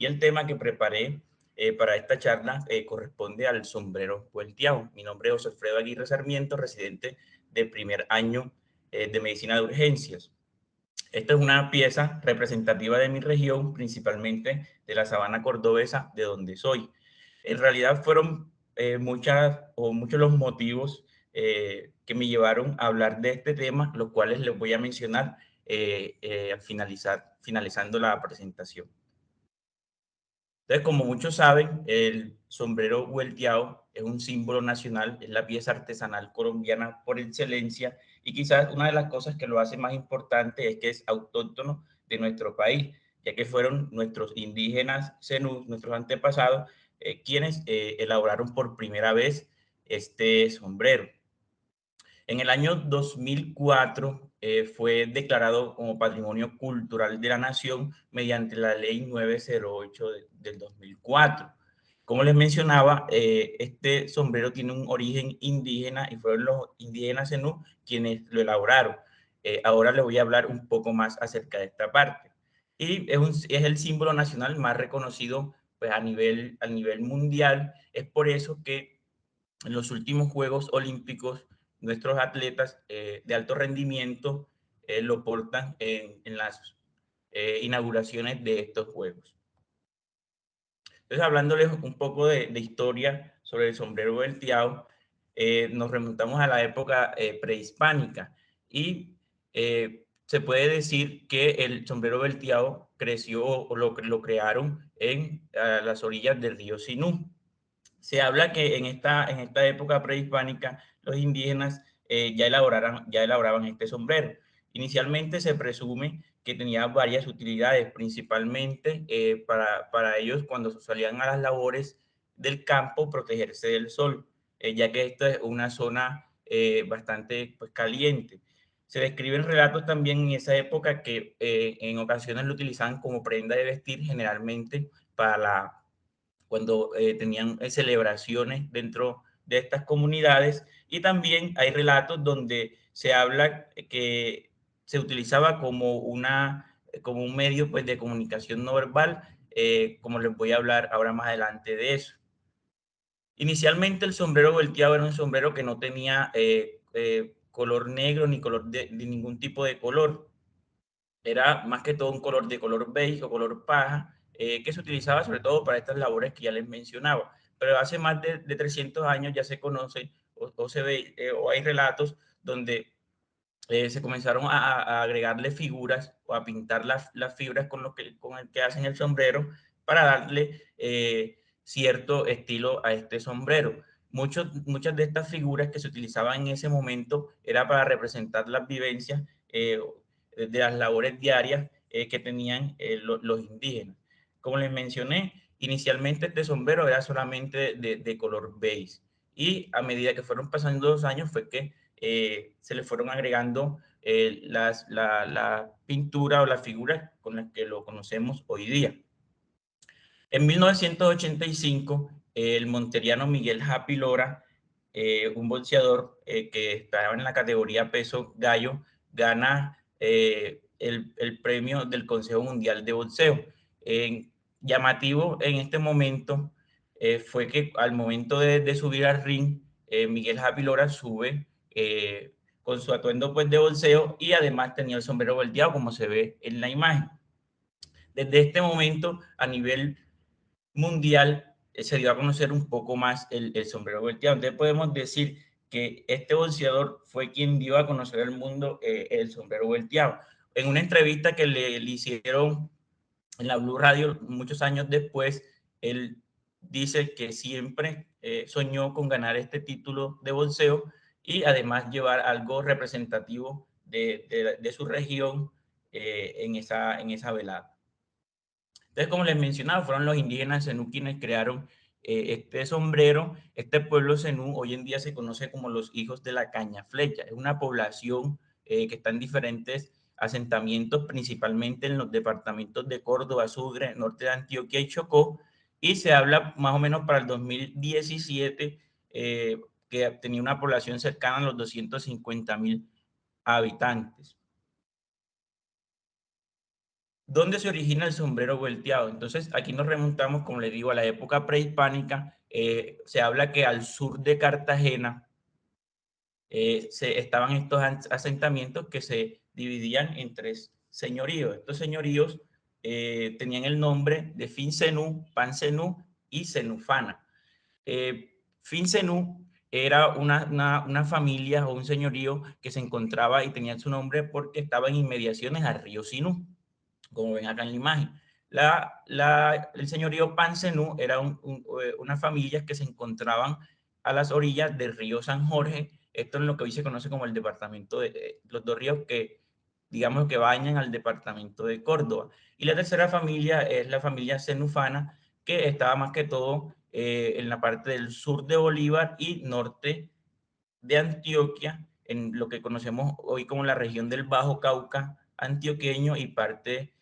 el tema que preparé para esta charla corresponde al sombrero vuelteado. Mi nombre es José Alfredo Aguirre Sarmiento, residente de primer año de Medicina de Urgencias. Esta es una pieza representativa de mi región, principalmente de la sabana cordobesa, de donde soy. En realidad fueron muchos los motivos que me llevaron a hablar de este tema, los cuales les voy a mencionar al finalizando la presentación. Entonces, como muchos saben, el sombrero vuelteado es un símbolo nacional, es la pieza artesanal colombiana por excelencia, y quizás una de las cosas que lo hace más importante es que es autóctono de nuestro país, ya que fueron nuestros indígenas zenús, nuestros antepasados, quienes elaboraron por primera vez este sombrero. En el año 2004 fue declarado como Patrimonio Cultural de la Nación mediante la Ley 908 del 2004. Como les mencionaba, este sombrero tiene un origen indígena y fueron los indígenas zenú quienes lo elaboraron. Ahora les voy a hablar un poco más acerca de esta parte. Y es el símbolo nacional más reconocido pues, a nivel mundial. Es por eso que en los últimos Juegos Olímpicos, nuestros atletas de alto rendimiento lo portan en las inauguraciones de estos Juegos. Entonces, hablándoles un poco de historia sobre el sombrero volteado, nos remontamos a la época prehispánica y se puede decir que el sombrero volteado creció o lo crearon en las orillas del río Sinú. Se habla que en esta época prehispánica los indígenas ya elaboraban este sombrero. Inicialmente se presume que tenía varias utilidades, principalmente para ellos cuando salían a las labores del campo, protegerse del sol, ya que esta es una zona bastante pues, caliente. Se describen relatos también en esa época que en ocasiones lo utilizaban como prenda de vestir, generalmente cuando tenían celebraciones dentro de estas comunidades, y también hay relatos donde se habla que se utilizaba como un medio pues, de comunicación no verbal, como les voy a hablar ahora más adelante de eso. Inicialmente el sombrero volteado era un sombrero que no tenía color negro ni color de ningún tipo de color. Era más que todo un color de color beige o color paja, que se utilizaba sobre todo para estas labores que ya les mencionaba. Pero hace más de 300 años ya se conoce o se ve o hay relatos donde se comenzaron a agregarle figuras o a pintar las fibras con el que hacen el sombrero para darle cierto estilo a este sombrero. Muchas de estas figuras que se utilizaban en ese momento era para representar las vivencias de las labores diarias que tenían los indígenas. Como les mencioné, inicialmente este sombrero era solamente de color beige, y a medida que fueron pasando los años fue que se le fueron agregando la pintura o las figuras con las que lo conocemos hoy día. En 1985, el monteriano Miguel Happy Lora, un boxeador que estaba en la categoría peso gallo, gana el premio del Consejo Mundial de Boxeo. Llamativo en este momento fue que al momento de subir al ring, Miguel Happy Lora sube con su atuendo pues, de boxeo, y además tenía el sombrero volteado, como se ve en la imagen. Desde este momento, a nivel mundial, se dio a conocer un poco más el sombrero volteado. Entonces podemos decir que este boxeador fue quien dio a conocer al mundo el sombrero volteado. En una entrevista que le hicieron en la Blue Radio muchos años después, él dice que siempre soñó con ganar este título de boxeo y además llevar algo representativo de su región en esa velada. Entonces, como les mencionaba, fueron los indígenas zenú quienes crearon este sombrero. Este pueblo zenú hoy en día se conoce como los hijos de la caña flecha. Es una población que está en diferentes asentamientos, principalmente en los departamentos de Córdoba, Sucre, norte de Antioquia y Chocó, y se habla más o menos para el 2017 que tenía una población cercana a los 250.000 habitantes. ¿Dónde se origina el sombrero volteado? Entonces, aquí nos remontamos, como les digo, a la época prehispánica. Se habla que al sur de Cartagena estaban estos asentamientos que se dividían en tres señoríos. Estos señoríos tenían el nombre de Fincenú, Pancenú y Cenufana. Fincenú era una familia o un señorío que se encontraba y tenía su nombre porque estaba en inmediaciones al río Sinú, como ven acá en la imagen. El señorío Pancenú era unas familias que se encontraban a las orillas del río San Jorge. Esto es lo que hoy se conoce como el departamento de los dos ríos que, digamos, que bañan al departamento de Córdoba. Y la tercera familia es la familia Cenufana, que estaba más que todo en la parte del sur de Bolívar y norte de Antioquia, en lo que conocemos hoy como la región del Bajo Cauca antioqueño y parte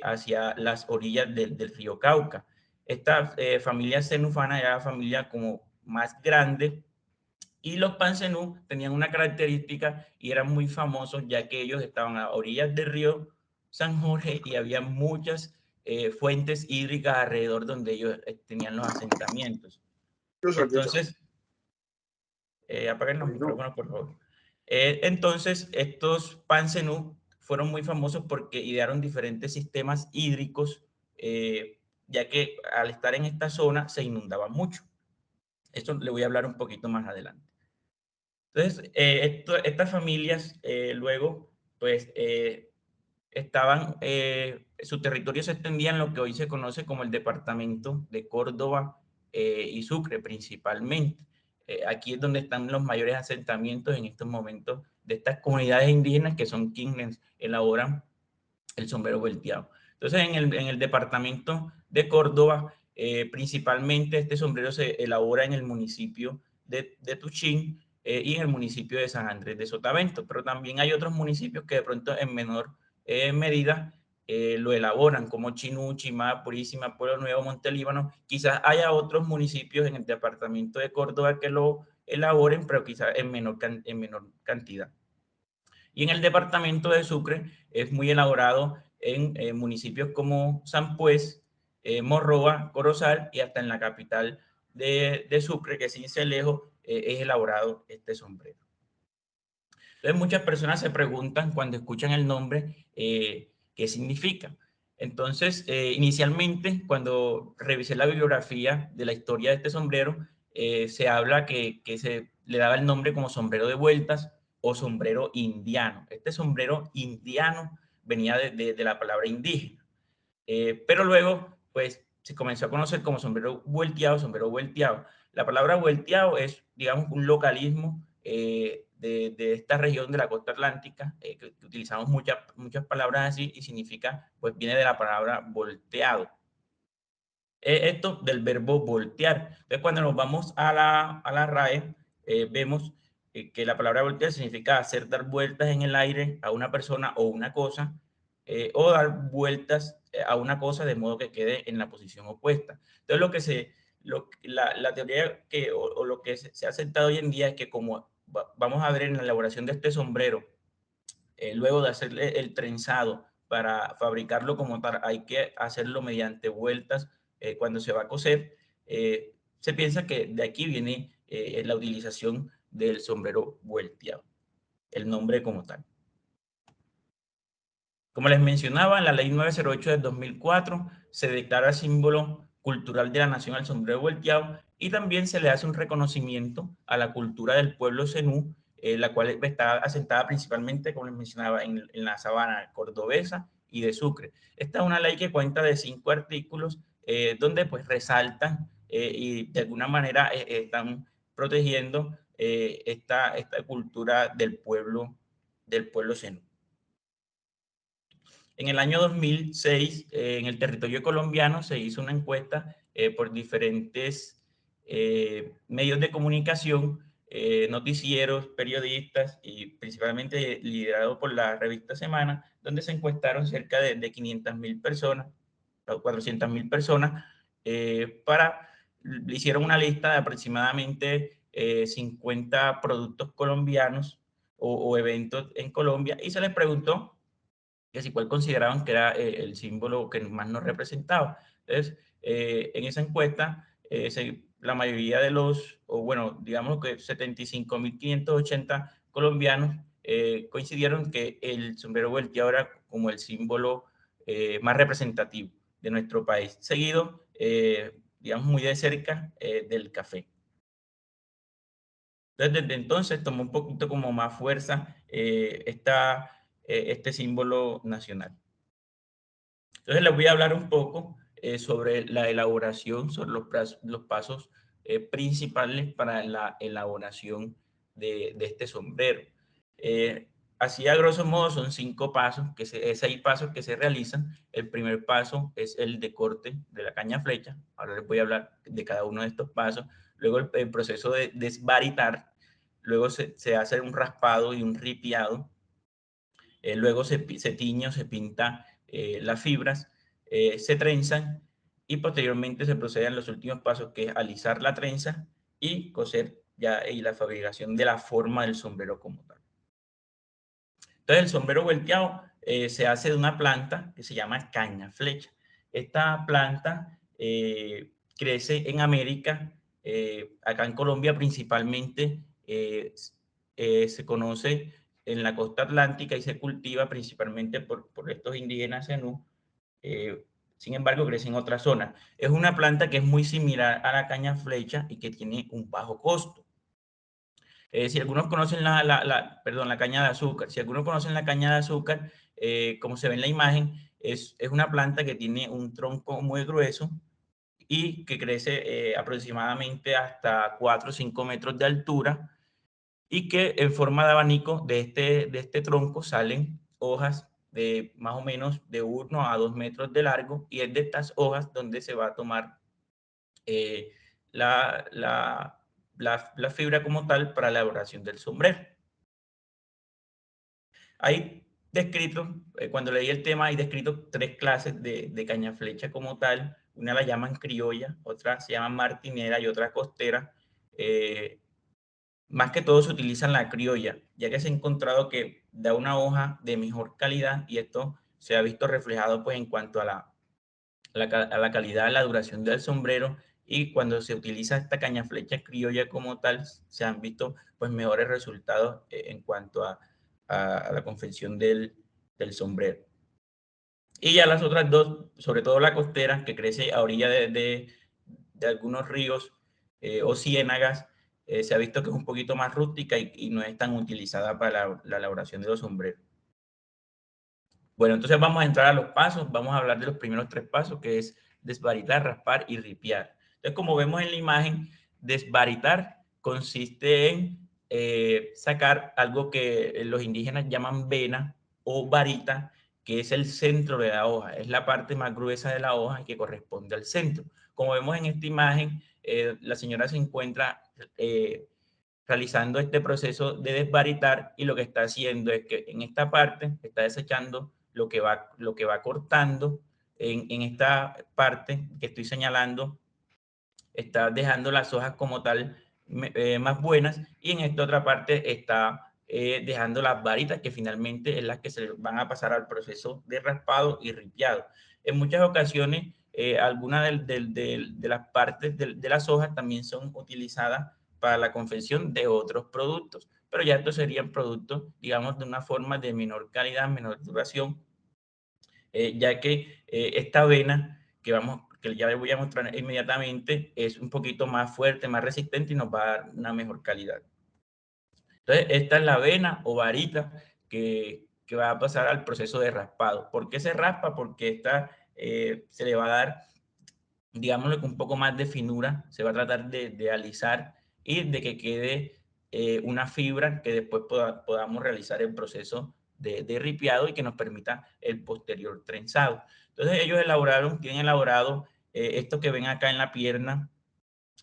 hacia las orillas del río Cauca. Esta familia cenufana era la familia como más grande, y los pancenú tenían una característica y eran muy famosos ya que ellos estaban a orillas del río San Jorge y había muchas fuentes hídricas alrededor donde ellos tenían los asentamientos. Entonces, apaguen los Bueno, micrófonos, por favor. Entonces, estos Panzenú fueron muy famosos porque idearon diferentes sistemas hídricos, ya que al estar en esta zona se inundaba mucho. Esto le voy a hablar un poquito más adelante. Entonces, estas familias luego, pues, su territorio se extendía en lo que hoy se conoce como el departamento de Córdoba y Sucre principalmente. Aquí es donde están los mayores asentamientos en estos momentos de estas comunidades indígenas que son quienes elaboran el sombrero volteado. Entonces, en el departamento de Córdoba, principalmente este sombrero se elabora en el municipio de Tuchín y en el municipio de San Andrés de Sotavento, pero también hay otros municipios que de pronto en menor medida lo elaboran, como Chinú, Chimá, Purísima, Pueblo Nuevo, Montelíbano. Quizás haya otros municipios en el departamento de Córdoba que lo elaboren, pero quizás en menor cantidad. Y en el departamento de Sucre es muy elaborado en municipios como San Pues, Morroa, Corozal y hasta en la capital de Sucre, que es Sincelejo, es elaborado este sombrero. Entonces muchas personas se preguntan cuando escuchan el nombre qué significa. Entonces, inicialmente, cuando revisé la bibliografía de la historia de este sombrero, se habla que se le daba el nombre como sombrero de vueltas o sombrero indiano. Este sombrero indiano venía de la palabra indígena. Pero luego, pues, se comenzó a conocer como sombrero vuelteado, sombrero vuelteado. La palabra vuelteado es, digamos, un localismo de esta región de la costa atlántica, que utilizamos muchas palabras así y significa, pues viene de la palabra volteado. Esto del verbo voltear. Entonces, cuando nos vamos a la RAE, vemos que la palabra voltear significa hacer dar vueltas en el aire a una persona o una cosa, o dar vueltas a una cosa de modo que quede en la posición opuesta. Entonces, la teoría o lo que se ha aceptado hoy en día es que como vamos a ver en la elaboración de este sombrero, luego de hacerle el trenzado para fabricarlo como tal, hay que hacerlo mediante vueltas cuando se va a coser. Se piensa que de aquí viene la utilización del sombrero vuelteado, el nombre como tal. Como les mencionaba, en la ley 908 del 2004 se declara símbolo cultural de la nación al sombrero volteado y también se le hace un reconocimiento a la cultura del pueblo zenú, la cual está asentada principalmente, como les mencionaba, en la sabana cordobesa y de Sucre. Esta es una ley que cuenta de 5 artículos donde pues resaltan y de alguna manera están protegiendo esta cultura del pueblo zenú. En el año 2006, en el territorio colombiano, se hizo una encuesta por diferentes medios de comunicación, noticieros, periodistas y principalmente liderado por la revista Semana, donde se encuestaron cerca de 500.000 personas, o 400.000 personas, hicieron una lista de aproximadamente 50 productos colombianos o eventos en Colombia y se les preguntó que si cuál consideraban que era el símbolo que más nos representaba. Entonces, en esa encuesta, la mayoría de los, o bueno, digamos que 75.580 colombianos coincidieron que el sombrero volteado era como el símbolo más representativo de nuestro país, seguido, digamos, muy de cerca del café. Entonces, desde entonces tomó un poquito como más fuerza este símbolo nacional. Entonces les voy a hablar un poco sobre la elaboración, sobre los pasos principales para la elaboración de este sombrero. Eh, Así a grosso modo son 5 pasos, 6 pasos que se realizan. El primer paso es el de corte de la caña flecha. Ahora les voy a hablar de cada uno de estos pasos. Luego el proceso de desbaritar. Luego se hace un raspado y un ripiado. Luego se tiñe o se pinta las fibras, se trenzan y posteriormente se procede en los últimos pasos, que es alisar la trenza y coser ya y la fabricación de la forma del sombrero como tal. Entonces el sombrero volteado se hace de una planta que se llama caña flecha. Esta planta crece en América, acá en Colombia principalmente se conoce en la costa atlántica y se cultiva principalmente por estos indígenas zenú. eh, Sin embargo, crece en otras zonas. Es una planta que es muy similar a la caña flecha y que tiene un bajo costo. Si algunos conocen perdón, la caña de azúcar, si algunos conocen la caña de azúcar, como se ve en la imagen, es una planta que tiene un tronco muy grueso y que crece aproximadamente hasta 4 o 5 metros de altura, y que en forma de abanico de este tronco salen hojas de más o menos de 1 a 2 metros de largo, y es de estas hojas donde se va a tomar eh, la, la, la fibra como tal para la elaboración del sombrero. Hay descrito, cuando leí el tema, hay descrito 3 clases de caña flecha como tal. Una la llaman criolla, otra se llama martinera y otra costera. Eh, Más que todo se utiliza la criolla, ya que se ha encontrado que da una hoja de mejor calidad, y esto se ha visto reflejado pues en cuanto a a la calidad, la duración del sombrero, y cuando se utiliza esta caña flecha criolla como tal, se han visto pues mejores resultados en cuanto a la confección del sombrero. Y ya las otras dos, sobre todo la costera, que crece a orilla de algunos ríos o ciénagas, se ha visto que es un poquito más rústica y no es tan utilizada para la elaboración de los sombreros. Bueno, entonces vamos a entrar a los pasos, vamos a hablar de los primeros 3 pasos, que es desbaritar, raspar y ripiar. Entonces, como vemos en la imagen, desbaritar consiste en sacar algo que los indígenas llaman vena o varita, que es el centro de la hoja, es la parte más gruesa de la hoja y que corresponde al centro. Como vemos en esta imagen, la señora se encuentra realizando este proceso de desbaritar, y lo que está haciendo es que en esta parte está desechando lo que va cortando. En esta parte que estoy señalando, está dejando las hojas como tal más buenas, y en esta otra parte está dejando las varitas, que finalmente es las que se van a pasar al proceso de raspado y ripiado. En muchas ocasiones, algunas de las partes de las hojas también son utilizadas para la confección de otros productos, pero ya estos serían productos, digamos, de una forma de menor calidad, menor duración, ya que esta avena que ya les voy a mostrar inmediatamente, es un poquito más fuerte, más resistente, y nos va a dar una mejor calidad. Entonces, esta es la avena o varita que va a pasar al proceso de raspado. ¿Por qué se raspa? Porque esta se le va a dar, digámoslo, con un poco más de finura, se va a tratar de alisar y de que quede una fibra que después podamos realizar el proceso de ripiado, y que nos permita el posterior trenzado. Entonces ellos tienen elaborado esto que ven acá en la pierna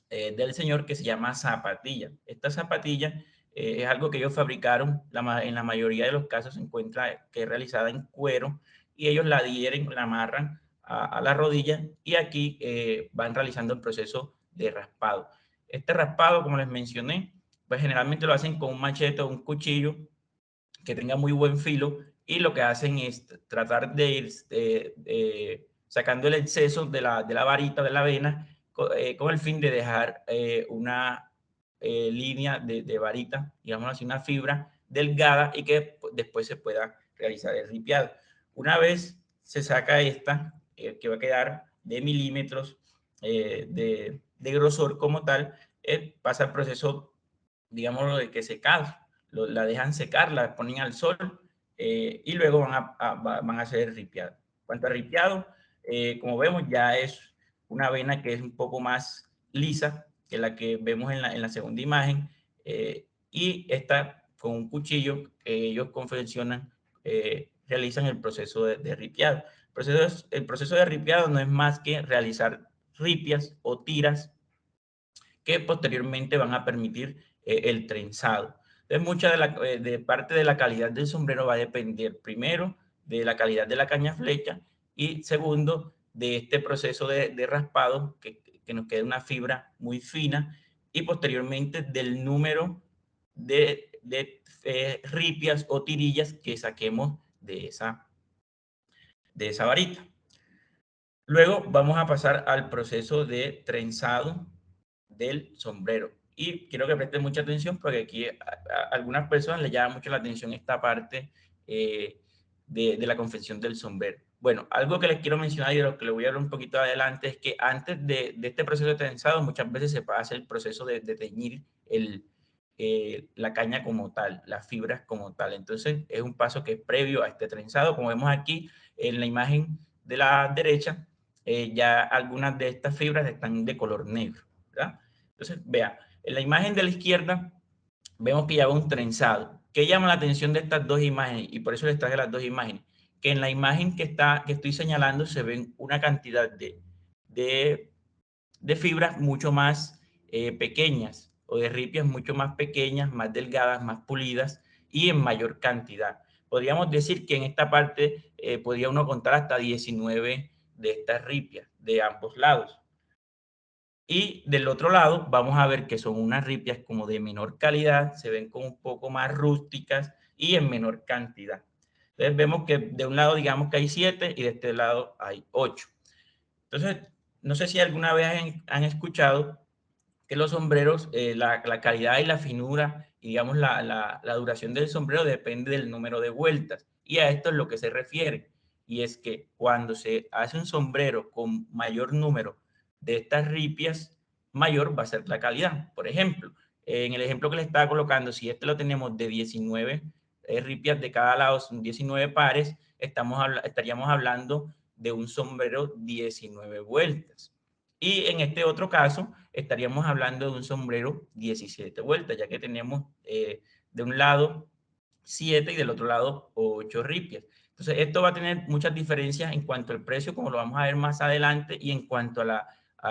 del señor, que se llama zapatilla. Esta zapatilla es algo que ellos fabricaron, en la mayoría de los casos se encuentra que es realizada en cuero, y ellos la adhieren, la amarran a la rodilla, y aquí van realizando el proceso de raspado. Este raspado, como les mencioné, pues generalmente lo hacen con un machete o un cuchillo que tenga muy buen filo, y lo que hacen es tratar de ir sacando el exceso de la varita, de la vena, con el fin de dejar una línea de varita, digamos así, una fibra delgada y que después se pueda realizar el ripiado. Una vez se saca esta, que va a quedar de milímetros de grosor como tal, pasa el proceso, digamos, de que secado. La dejan secar, la ponen al sol y luego van a hacer el ripiado. En cuanto a ripiado, como vemos, ya es una vena que es un poco más lisa que la que vemos en la segunda imagen, y esta con un cuchillo que ellos confeccionan, realizan el proceso de ripiado. El proceso de ripiado no es más que realizar ripias o tiras que posteriormente van a permitir el trenzado. Entonces, mucha de parte de la calidad del sombrero va a depender, primero, de la calidad de la caña flecha y segundo, de este proceso de raspado, que nos quede una fibra muy fina, y posteriormente del número de ripias o tirillas que saquemos de esa varita. Luego vamos a pasar al proceso de trenzado del sombrero. Y quiero que presten mucha atención porque aquí a algunas personas les llama mucho la atención esta parte de la confección del sombrero. Bueno, algo que les quiero mencionar y de lo que les voy a hablar un poquito adelante es que antes de este proceso de trenzado muchas veces se pasa el proceso de teñir la caña como tal, las fibras como tal. Entonces es un paso que es previo a este trenzado. Como vemos aquí en la imagen de la derecha, ya algunas de estas fibras están de color negro, ¿verdad? Entonces, vea, en la imagen de la izquierda vemos que ya va un trenzado. ¿Qué llama la atención de estas dos imágenes? Y por eso les traje las dos imágenes. Que en la imagen que estoy señalando se ven una cantidad de, de fibras mucho más pequeñas, o de ripias mucho más pequeñas, más delgadas, más pulidas y en mayor cantidad. Podríamos decir que en esta parte podría uno contar hasta 19 de estas ripias de ambos lados. Y del otro lado vamos a ver que son unas ripias como de menor calidad, se ven como un poco más rústicas y en menor cantidad. Entonces vemos que de un lado digamos que hay 7 y de este lado hay 8. Entonces, no sé si alguna vez han escuchado que los sombreros, la calidad y la finura, y digamos la duración del sombrero depende del número de vueltas. Y a esto es lo que se refiere. Y es que cuando se hace un sombrero con mayor número de estas ripias, mayor va a ser la calidad. Por ejemplo, en el ejemplo que le estaba colocando, si este lo tenemos de 19 ripias de cada lado, son 19 pares, estaríamos hablando de un sombrero 19 vueltas. Y en este otro caso, estaríamos hablando de un sombrero 17 vueltas, ya que tenemos de un lado 7 y del otro lado 8 ripias. Entonces, esto va a tener muchas diferencias en cuanto al precio, como lo vamos a ver más adelante, y en cuanto a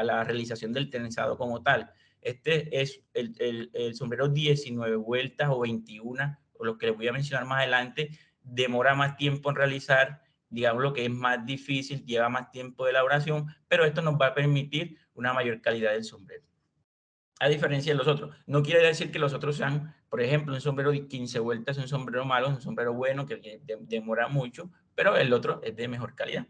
la realización del trenzado como tal. Este es el sombrero 19 vueltas o 21, o lo que les voy a mencionar más adelante, demora más tiempo en realizar, digamos lo que es más difícil, lleva más tiempo de elaboración, pero esto nos va a permitir una mayor calidad del sombrero. A diferencia de los otros. No quiere decir que los otros sean, por ejemplo, un sombrero de 15 vueltas, un sombrero malo, un sombrero bueno que demora mucho, pero el otro es de mejor calidad.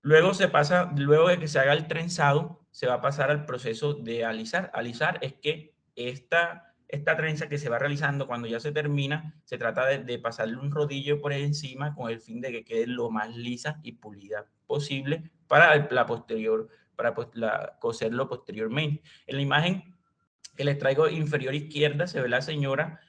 Luego de que se haga el trenzado, se va a pasar al proceso de alisar. Alisar es que esta trenza que se va realizando cuando ya se termina, se trata de pasarle un rodillo por encima con el fin de que quede lo más lisa y pulida posible para la posterior, para coserlo posteriormente. En la imagen que les traigo inferior izquierda se ve la señora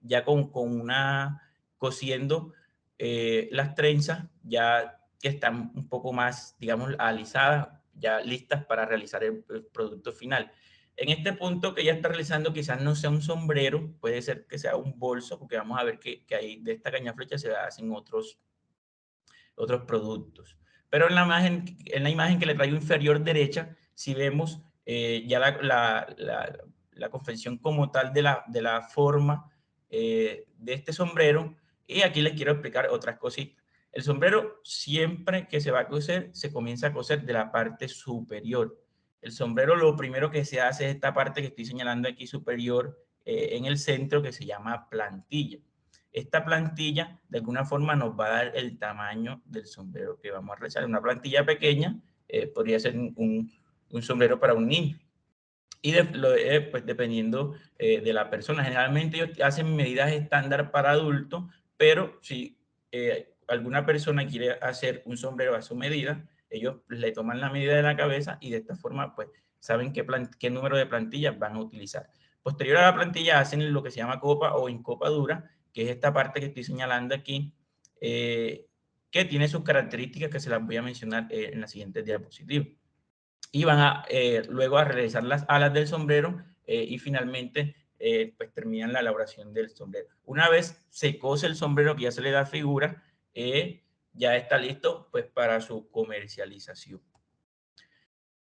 ya con una cosiendo las trenzas ya que están un poco más, digamos, alisadas, ya listas para realizar el producto final. En este punto que ella está realizando quizás no sea un sombrero, puede ser que sea un bolso, porque vamos a ver que ahí de esta caña flecha se hacen otros productos. Pero en la imagen que le traigo inferior derecha, si vemos ya la confección como tal de la forma de este sombrero. Y aquí les quiero explicar otras cositas. El sombrero siempre que se va a coser, se comienza a coser de la parte superior. El sombrero lo primero que se hace es esta parte que estoy señalando aquí superior en el centro, que se llama plantilla. esta plantilla de alguna forma nos va a dar el tamaño del sombrero que vamos a realizar. Una plantilla pequeña podría ser un sombrero para un niño. Y pues dependiendo de la persona, generalmente ellos hacen medidas estándar para adultos, pero si alguna persona quiere hacer un sombrero a su medida, ellos le toman la medida de la cabeza y de esta forma pues saben qué número de plantillas van a utilizar. Posterior a la plantilla hacen lo que se llama copa o encopadura, que es esta parte que estoy señalando aquí, que tiene sus características que se las voy a mencionar en la siguiente diapositiva. Y van luego a realizar las alas del sombrero y finalmente pues terminan la elaboración del sombrero. Una vez se cose el sombrero, que ya se le da figura, ya está listo pues para su comercialización.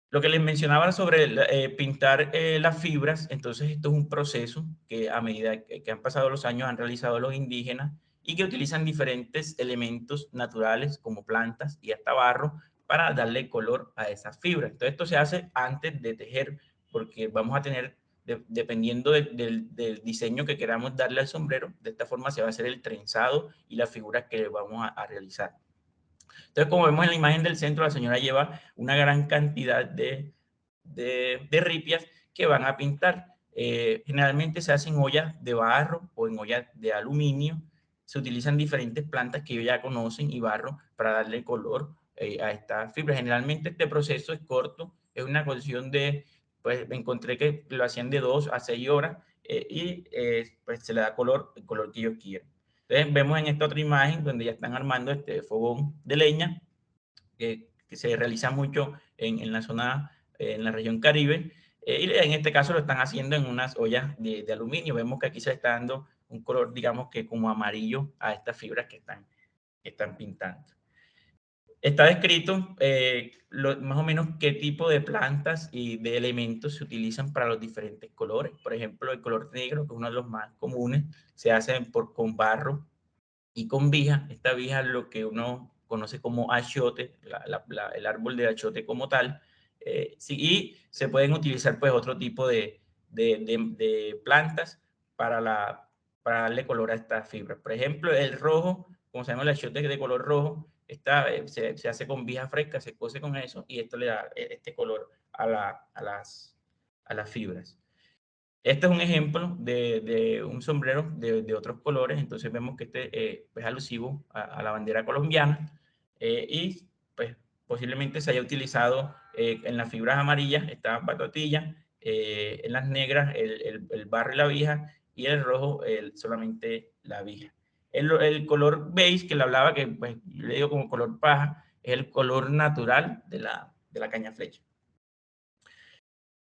Lo que les mencionaba sobre pintar las fibras, entonces esto es un proceso que a medida que han pasado los años han realizado los indígenas y que utilizan diferentes elementos naturales como plantas y hasta barro para darle color a esas fibras. Entonces esto se hace antes de tejer porque vamos a tener, dependiendo del diseño que queramos darle al sombrero, de esta forma se va a hacer el trenzado y las figuras que vamos a realizar. Entonces, como vemos en la imagen del centro, la señora lleva una gran cantidad de ripias que van a pintar. Generalmente se hacen ollas de barro o en ollas de aluminio. Se utilizan diferentes plantas que ellos ya conocen y barro para darle color a esta fibra. Generalmente este proceso es corto, es una cuestión de, pues encontré que lo hacían de 2 a 6 horas y pues se le da color, el color que ellos quieren. Entonces vemos en esta otra imagen donde ya están armando este fogón de leña que se realiza mucho en la zona, en la región Caribe, y en este caso lo están haciendo en unas ollas de aluminio. Vemos que aquí se está dando un color, digamos que como amarillo a estas fibras que están pintando. Está descrito más o menos qué tipo de plantas y de elementos se utilizan para los diferentes colores. Por ejemplo, el color negro, que es uno de los más comunes, se hace con barro y con vija. Esta vija es lo que uno conoce como achiote, el árbol de achiote como tal. Sí, y se pueden utilizar pues otro tipo de plantas para darle color a estas fibras. Por ejemplo, el rojo, como sabemos, el achiote de color rojo, se hace con vija fresca, se cose con eso y esto le da este color a las fibras. Este es un ejemplo de un sombrero de otros colores, entonces vemos que este es alusivo a la bandera colombiana y pues posiblemente se haya utilizado en las fibras amarillas esta patotilla, en las negras el barro y la vija y el rojo solamente la vija. El color beige que le hablaba, que pues, yo le digo como color paja, es el color natural de la caña flecha.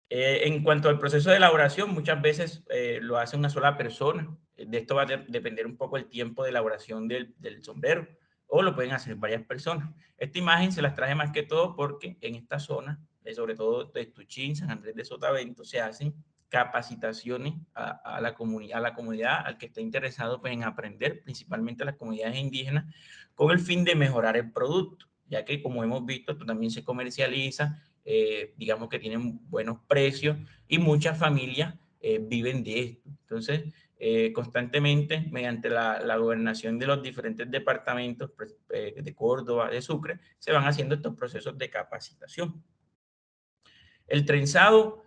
En cuanto al proceso de elaboración, muchas veces lo hace una sola persona. De esto va a depender un poco el tiempo de elaboración del sombrero, o lo pueden hacer varias personas. Esta imagen se las traje más que todo porque en esta zona, sobre todo de Tuchín, San Andrés de Sotavento, se hacen capacitaciones a la comunidad, al que esté interesado pues, en aprender, principalmente a las comunidades indígenas, con el fin de mejorar el producto, ya que como hemos visto, esto también se comercializa, digamos que tienen buenos precios y muchas familias viven de esto. Entonces, constantemente, mediante la gobernación de los diferentes departamentos de Córdoba, de Sucre, se van haciendo estos procesos de capacitación. El trenzado,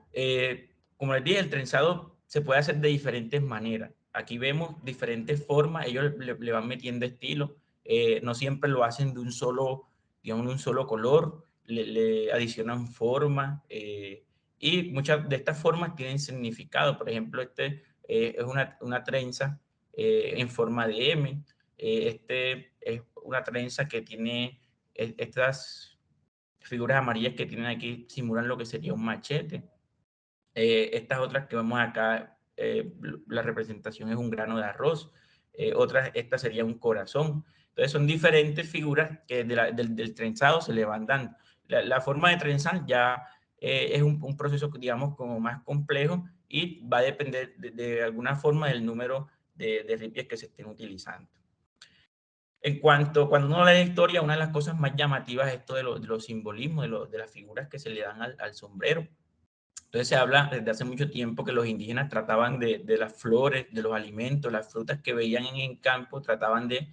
como les dije, el trenzado se puede hacer de diferentes maneras. Aquí vemos diferentes formas, ellos le van metiendo estilo, no siempre lo hacen de un solo, digamos, de un solo color, le adicionan forma y muchas de estas formas tienen significado. Por ejemplo, es una trenza en forma de M, este es una trenza que tiene estas figuras amarillas que tienen aquí simulan lo que sería un machete. Estas otras que vemos acá, la representación es un grano de arroz. Esta sería un corazón. Entonces son diferentes figuras que del trenzado se le van dando. La forma de trenzar ya es un proceso, digamos, como más complejo y va a depender de alguna forma del número de ripias que se estén utilizando. Cuando uno lee la historia, una de las cosas más llamativas es esto de los simbolismos, de las figuras que se le dan al sombrero. Entonces se habla desde hace mucho tiempo que los indígenas trataban de las flores, de los alimentos, las frutas que veían en el campo, trataban de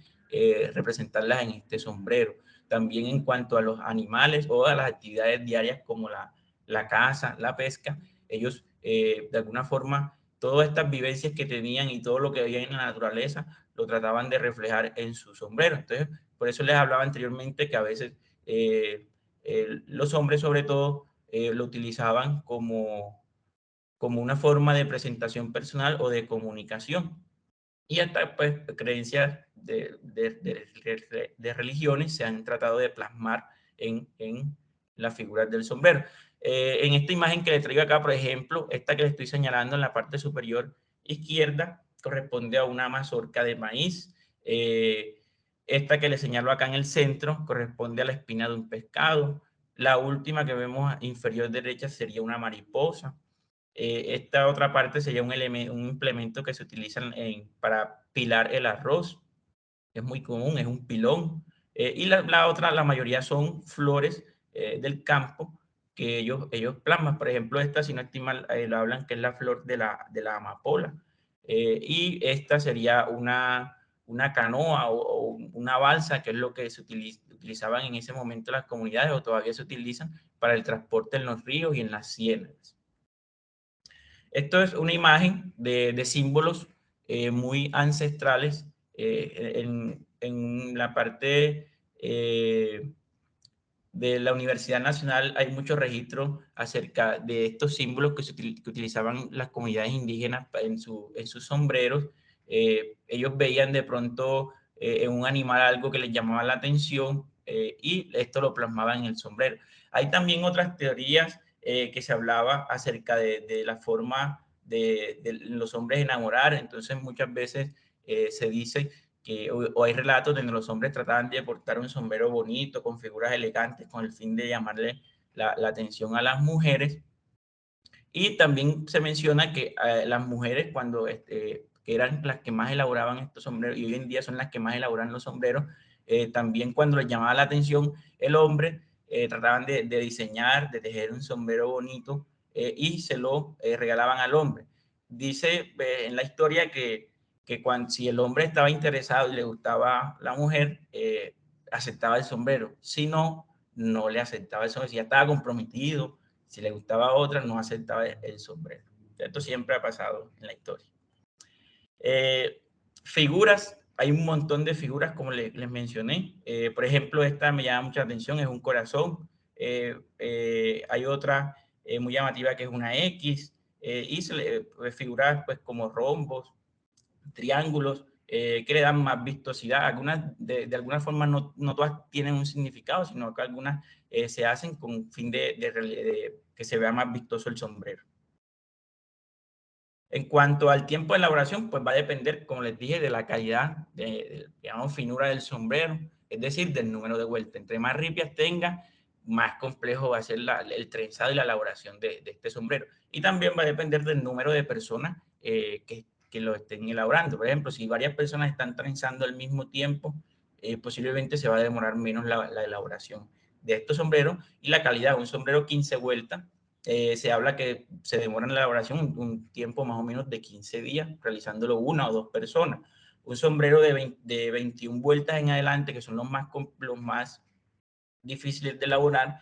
representarlas en este sombrero. También en cuanto a los animales o a las actividades diarias como la caza, la pesca, ellos de alguna forma, todas estas vivencias que tenían y todo lo que veían en la naturaleza, lo trataban de reflejar en su sombrero. Entonces, por eso les hablaba anteriormente que a veces los hombres sobre todo lo utilizaban como una forma de presentación personal o de comunicación. Y hasta pues creencias de religiones se han tratado de plasmar en las figuras del sombrero. En esta imagen que le traigo acá, por ejemplo, esta que le estoy señalando en la parte superior izquierda, corresponde a una mazorca de maíz. Esta que le señalo acá en el centro corresponde a la espina de un pescado. La última que vemos inferior derecha sería una mariposa. Esta otra parte sería un implemento que se utiliza para pilar el arroz. Es muy común, es un pilón. Y la otra, la mayoría son flores del campo que ellos plasman. Por ejemplo, esta, si no estoy mal, lo hablan que es la flor de la amapola. Y esta sería una canoa o una balsa, que es lo que utilizaban en ese momento las comunidades o todavía se utilizan para el transporte en los ríos y en las ciénagas. Esto es una imagen de símbolos muy ancestrales. En la parte de la Universidad Nacional hay muchos registros acerca de estos símbolos que utilizaban las comunidades indígenas en sus sombreros. Ellos veían de pronto en un animal algo que les llamaba la atención y esto lo plasmaban en el sombrero. Hay también otras teorías que se hablaba acerca de la forma de los hombres enamorar. Entonces muchas veces se dice o hay relatos donde los hombres trataban de portar un sombrero bonito, con figuras elegantes, con el fin de llamarle la atención a las mujeres. Y también se menciona que las mujeres, cuando que eran las que más elaboraban estos sombreros, y hoy en día son las que más elaboran los sombreros, también cuando les llamaba la atención el hombre, trataban de diseñar, de tejer un sombrero bonito y se lo regalaban al hombre. Dice en la historia que si el hombre estaba interesado y le gustaba la mujer, aceptaba el sombrero. Si no, no le aceptaba el sombrero. Si ya estaba comprometido, si le gustaba a otra, no aceptaba el sombrero. Esto siempre ha pasado en la historia. Figuras, hay un montón de figuras como les mencioné. Por ejemplo, esta me llama mucha atención, es un corazón. Hay otra muy llamativa que es una X. Y figuras pues, como rombos, triángulos, que le dan más vistosidad. Algunas, de alguna forma, no todas tienen un significado, sino que algunas se hacen con fin de que se vea más vistoso el sombrero. En cuanto al tiempo de elaboración, pues va a depender, como les dije, de la calidad, digamos, finura del sombrero, es decir, del número de vueltas. Entre más ripias tenga, más complejo va a ser el trenzado y la elaboración de este sombrero. Y también va a depender del número de personas que lo estén elaborando. Por ejemplo, si varias personas están trenzando al mismo tiempo, posiblemente se va a demorar menos la elaboración de estos sombreros y la calidad. Un sombrero 15 vueltas se habla que se demora en la elaboración un tiempo más o menos de 15 días, realizándolo una o dos personas. Un sombrero de 21 vueltas en adelante, que son los más difíciles de elaborar,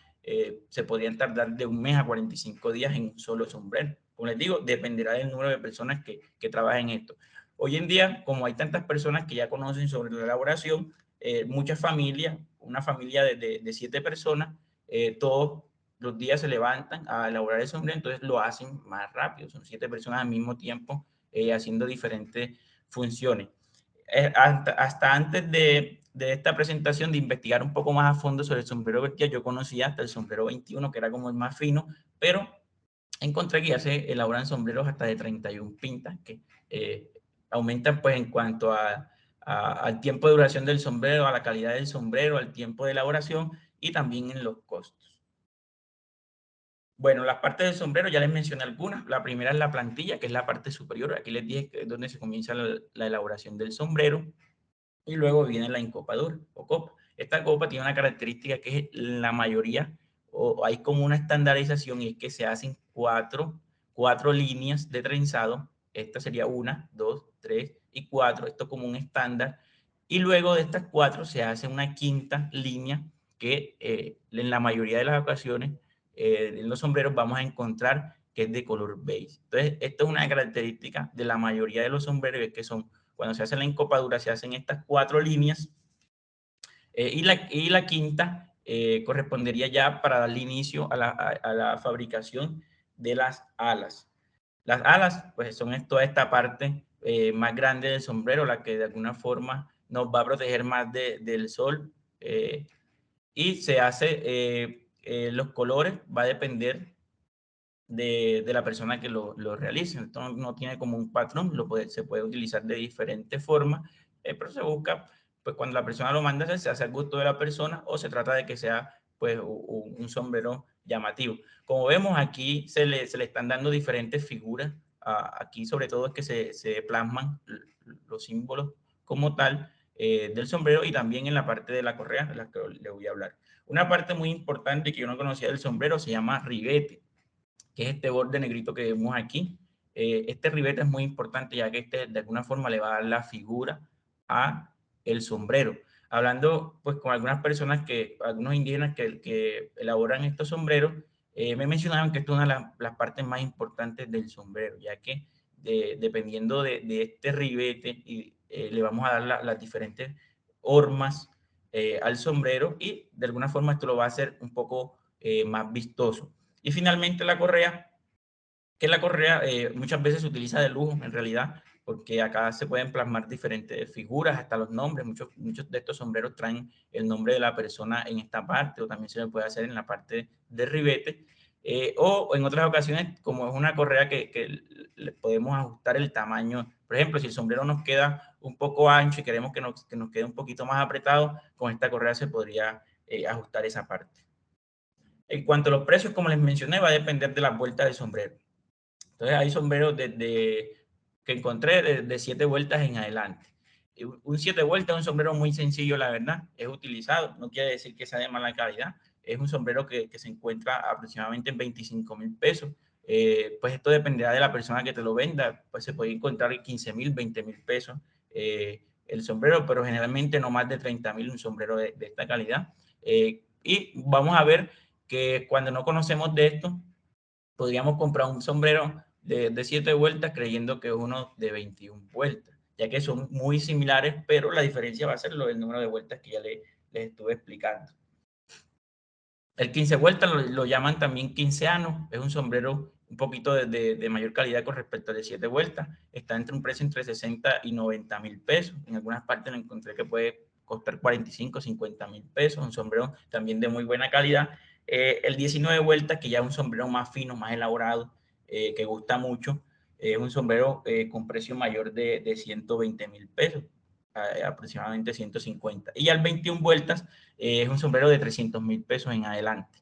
se podrían tardar de un mes a 45 días en un solo sombrero. Como les digo, dependerá del número de personas que trabajen esto. Hoy en día, como hay tantas personas que ya conocen sobre la elaboración, muchas familias, una familia de 7 personas, todos los días se levantan a elaborar el sombrero, entonces lo hacen más rápido. Son 7 personas al mismo tiempo haciendo diferentes funciones. Hasta antes de esta presentación, de investigar un poco más a fondo sobre el sombrero Berthier, yo conocía hasta el sombrero 21, que era como el más fino, pero encontré que ya se elaboran sombreros hasta de 31 pintas, que aumentan pues en cuanto al tiempo de duración del sombrero, a la calidad del sombrero, al tiempo de elaboración y también en los costos. Bueno, las partes del sombrero ya les mencioné algunas. La primera es la plantilla, que es la parte superior. Aquí les dije que es donde se comienza la elaboración del sombrero. Y luego viene la encopadura o copa. Esta copa tiene una característica que es la mayoría o hay como una estandarización, y es que se hacen cuatro líneas de trenzado. Esta sería 1, 2, 3 y 4, esto como un estándar. Y luego de estas 4 se hace una quinta línea que en la mayoría de las ocasiones en los sombreros vamos a encontrar que es de color beige. Entonces, esto es una característica de la mayoría de los sombreros, es que son, cuando se hace la encopadura, se hacen estas 4 líneas y la quinta correspondería ya para darle inicio a la fabricación de las alas. Las alas, pues son toda esta parte más grande del sombrero, la que de alguna forma nos va a proteger más del sol. Y se hace, los colores va a depender de la persona que lo realice. Entonces no tiene como un patrón, se puede utilizar de diferentes formas, pero se busca, pues cuando la persona lo manda, se hace al gusto de la persona o se trata de que sea pues un sombrero llamativo. Como vemos aquí se le están dando diferentes figuras. Aquí sobre todo es que se plasman los símbolos como tal del sombrero, y también en la parte de la correa, de la que le voy a hablar. Una parte muy importante que yo no conocía del sombrero se llama ribete, que es este borde negrito que vemos aquí. Este ribete es muy importante, ya que este de alguna forma le va a dar la figura a el sombrero. Hablando pues con algunas personas, algunos indígenas que elaboran estos sombreros, me mencionaban que esto es una de las partes más importantes del sombrero, ya que dependiendo de este ribete, le vamos a dar las diferentes hormas al sombrero, y de alguna forma esto lo va a hacer un poco más vistoso. Y finalmente la correa, que la correa muchas veces se utiliza de lujo en realidad, porque acá se pueden plasmar diferentes figuras, hasta los nombres. Muchos de estos sombreros traen el nombre de la persona en esta parte, o también se le puede hacer en la parte de ribete. O en otras ocasiones, como es una correa que le podemos ajustar el tamaño. Por ejemplo, si el sombrero nos queda un poco ancho y queremos que nos quede un poquito más apretado, con esta correa se podría ajustar esa parte. En cuanto a los precios, como les mencioné, va a depender de las vueltas del sombrero. Entonces hay sombreros que encontré de 7 vueltas en adelante. Un 7 vueltas es un sombrero muy sencillo, la verdad. Es utilizado, no quiere decir que sea de mala calidad. Es un sombrero que se encuentra aproximadamente en 25.000 pesos. Pues esto dependerá de la persona que te lo venda. Pues se puede encontrar en 15.000, 20.000 pesos el sombrero, pero generalmente no más de 30.000 un sombrero de esta calidad. Y vamos a ver que cuando no conocemos de esto, podríamos comprar un sombrero de 7 vueltas creyendo que es uno de 21 vueltas, ya que son muy similares, pero la diferencia va a ser el número de vueltas que ya les estuve explicando. El 15 vueltas lo llaman también quinceano, es un sombrero un poquito de mayor calidad con respecto al de 7 vueltas, está entre un precio entre 60 y 90.000 pesos, en algunas partes lo encontré que puede costar 45, 50.000 pesos, un sombrero también de muy buena calidad. El 19 vueltas, que ya es un sombrero más fino, más elaborado, que gusta mucho, es un sombrero con precio mayor de 120.000 pesos, aproximadamente 150. Y al 21 vueltas es un sombrero de 300.000 pesos en adelante.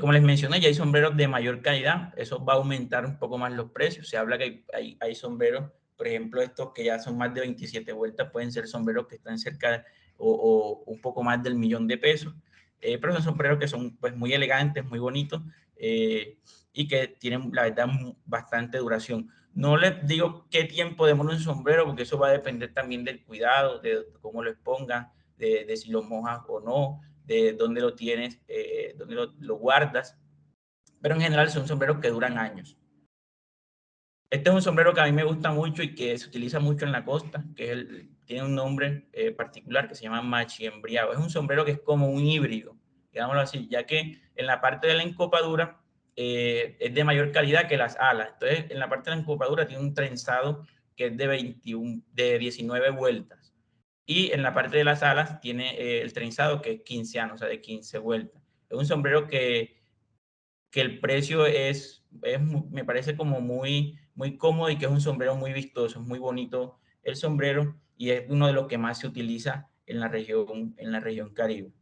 Como les mencioné, ya hay sombreros de mayor calidad, eso va a aumentar un poco más los precios. Se habla que hay sombreros, por ejemplo, estos que ya son más de 27 vueltas, pueden ser sombreros que están cerca o un poco más del 1.000.000 de pesos, pero son sombreros que son pues muy elegantes, muy bonitos, y que tienen, la verdad, bastante duración. No les digo qué tiempo demora un sombrero, porque eso va a depender también del cuidado, de cómo lo expongan, de si lo mojas o no, de dónde lo tienes, dónde lo guardas, pero en general son sombreros que duran años. Este es un sombrero que a mí me gusta mucho y que se utiliza mucho en la costa, tiene un nombre particular que se llama machiembriado. Es un sombrero que es como un híbrido, digámoslo así, ya que en la parte de la encopadura es de mayor calidad que las alas. Entonces, en la parte de la encopadura tiene un trenzado que es de 19 vueltas. Y en la parte de las alas tiene el trenzado que es quinceano, o sea, de 15 vueltas. Es un sombrero que el precio me parece como muy cómodo, y que es un sombrero muy vistoso, es muy bonito el sombrero, y es uno de los que más se utiliza en la región Caribe.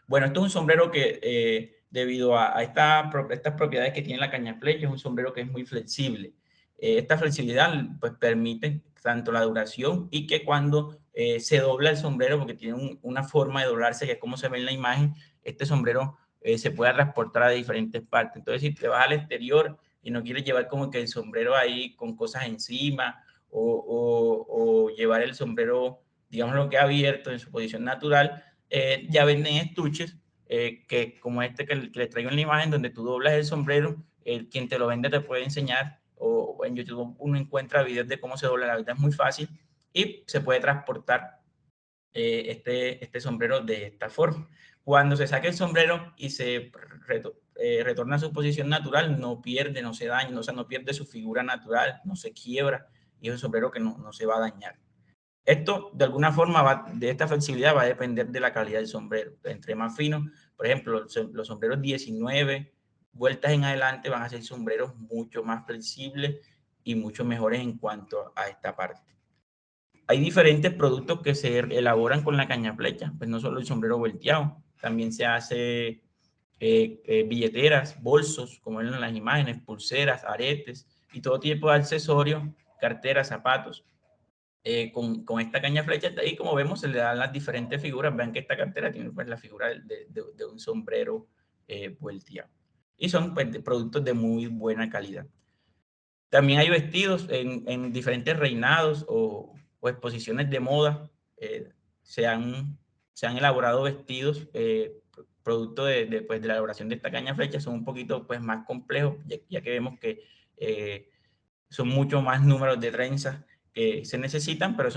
Bueno, esto es un sombrero que debido a estas propiedades que tiene la caña flecha, es un sombrero que es muy flexible. Esta flexibilidad pues permite tanto la duración, y que cuando se dobla el sombrero, porque tiene una forma de doblarse, que es como se ve en la imagen, este sombrero se pueda transportar a diferentes partes. Entonces, si te vas al exterior y no quieres llevar como que el sombrero ahí con cosas encima o llevar el sombrero, digamos lo que abierto en su posición natural, ya venden estuches que como este que les traigo en la imagen, donde tú doblas el sombrero, quien te lo vende te puede enseñar, o en YouTube uno encuentra videos de cómo se dobla, la verdad es muy fácil, y se puede transportar este sombrero de esta forma. Cuando se saque el sombrero y se retorna a su posición natural, no pierde, no se daña, o sea, no pierde su figura natural, no se quiebra, y es un sombrero que no se va a dañar. Esto, de alguna forma, de esta flexibilidad va a depender de la calidad del sombrero. Entre más fino, por ejemplo, los sombreros 19 vueltas en adelante van a ser sombreros mucho más flexibles y mucho mejores en cuanto a esta parte. Hay diferentes productos que se elaboran con la caña flecha, pues no solo el sombrero volteado, también se hace billeteras, bolsos, como ven en las imágenes, pulseras, aretes y todo tipo de accesorios, carteras, zapatos. Con esta caña flecha, ahí como vemos se le dan las diferentes figuras. Vean que esta cartera tiene pues la figura de un sombrero volteado. Y son pues, productos de muy buena calidad. También hay vestidos en diferentes reinados o exposiciones de moda. Se han elaborado vestidos producto pues, de la elaboración de esta caña flecha. Son un poquito pues, más complejos, ya que vemos que son mucho más números de trenzas que se necesitan, pero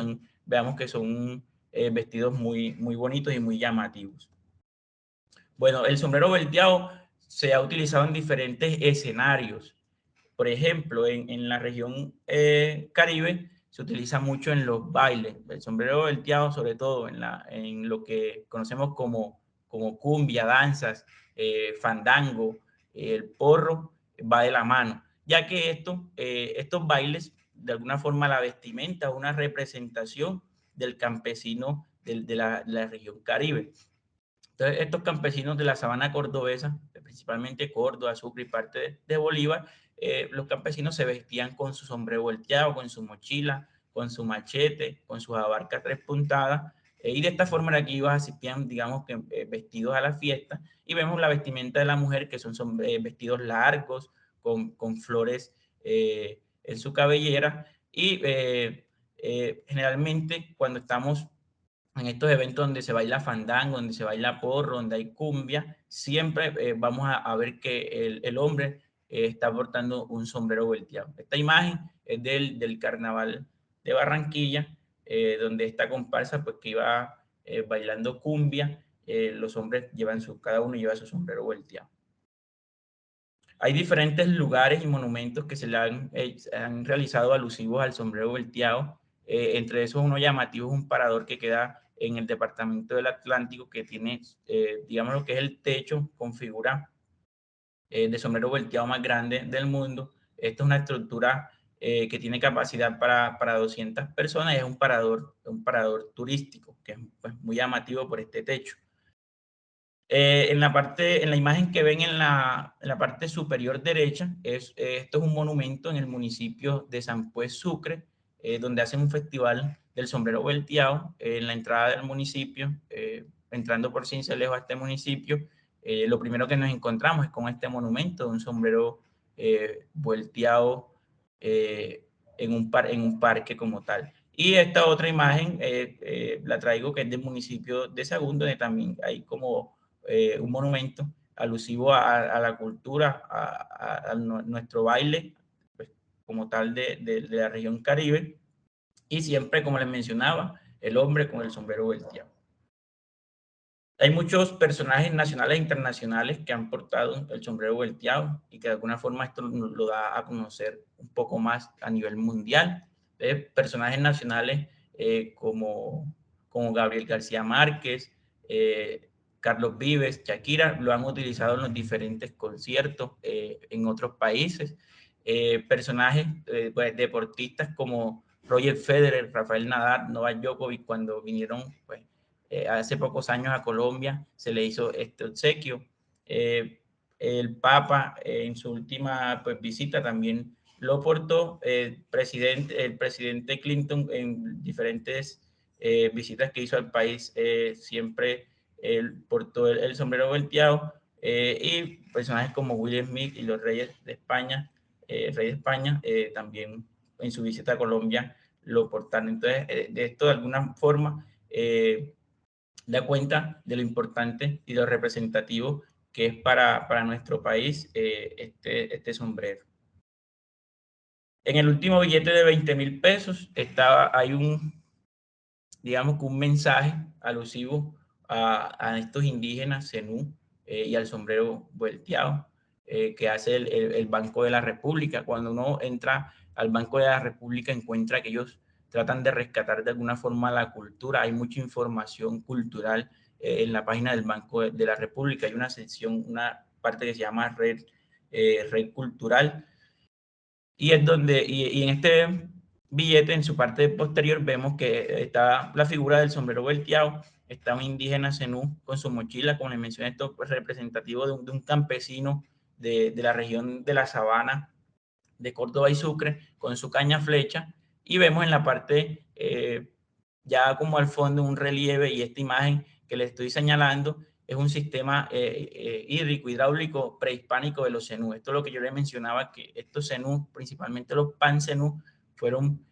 veamos que son vestidos muy bonitos y muy llamativos. Bueno, el sombrero volteado se ha utilizado en diferentes escenarios. Por ejemplo, en la región Caribe se utiliza mucho en los bailes. El sombrero volteado, sobre todo en lo que conocemos como cumbia, danzas, fandango, el porro, va de la mano, ya que estos bailes, de alguna forma, la vestimenta es una representación del campesino de la región Caribe. Entonces, estos campesinos de la sabana cordobesa, principalmente Córdoba, Sucre y parte de Bolívar, los campesinos se vestían con su sombrero volteado, con su mochila, con su machete, con sus abarcas tres puntadas, y de esta forma era que ellos asistían, digamos, que vestidos a la fiesta, y vemos la vestimenta de la mujer, que son vestidos largos, con flores en su cabellera, y generalmente cuando estamos en estos eventos donde se baila fandango, donde se baila porro, donde hay cumbia, siempre vamos a ver que el hombre está portando un sombrero volteado. Esta imagen es del Carnaval de Barranquilla, donde esta comparsa pues que iba bailando cumbia, los hombres cada uno lleva su sombrero volteado. Hay diferentes lugares y monumentos que han realizado alusivos al sombrero volteado. Entre esos, uno llamativo es un parador que queda en el departamento del Atlántico, que tiene, digamos, lo que es el techo con figura de sombrero volteado más grande del mundo. Esta es una estructura que tiene capacidad para 200 personas y es un parador turístico, que es pues, muy llamativo por este techo. En la imagen que ven en la parte superior derecha, esto es un monumento en el municipio de San Pues Sucre, donde hacen un festival del sombrero volteado en la entrada del municipio, entrando por Sincelejo a este municipio. Lo primero que nos encontramos es con este monumento de un sombrero volteado en un parque como tal. Y esta otra imagen la traigo, que es del municipio de Sagún, donde también hay como un monumento alusivo a la cultura, nuestro baile, pues, como tal de la región Caribe, y siempre, como les mencionaba, el hombre con el sombrero volteado. Hay muchos personajes nacionales e internacionales que han portado el sombrero volteado y que de alguna forma esto lo da a conocer un poco más a nivel mundial. Personajes nacionales como Gabriel García Márquez, Carlos Vives, Shakira, lo han utilizado en los diferentes conciertos en otros países. Personajes pues, deportistas como Roger Federer, Rafael Nadal, Novak Djokovic, cuando vinieron pues, hace pocos años a Colombia, se le hizo este obsequio. El Papa en su última pues, visita también lo portó. El presidente Clinton en diferentes visitas que hizo al país siempre portó el sombrero volteado. y personajes como Will Smith y los reyes de España, rey de España, también en su visita a Colombia lo portaron. Entonces, de esto de alguna forma da cuenta de lo importante y lo representativo que es para nuestro país este sombrero. En el último billete de 20.000 pesos hay digamos que un mensaje alusivo a estos indígenas zenú y al sombrero volteado que hace el Banco de la República. Cuando uno entra al Banco de la República encuentra que ellos tratan de rescatar de alguna forma la cultura. Hay mucha información cultural en la página del Banco de la República. Hay una sección, una parte que se llama Red Cultural, y es y en este billete, en su parte posterior, vemos que está la figura del sombrero volteado, está un indígena zenú con su mochila, como les mencioné, esto es representativo de un campesino de la región de la Sabana de Córdoba y Sucre, con su caña flecha, y vemos en la parte ya como al fondo un relieve, y esta imagen que le estoy señalando es un sistema hídrico, hidráulico prehispánico de los zenú. Esto es lo que yo le mencionaba, que estos zenú, principalmente los pan zenú, fueron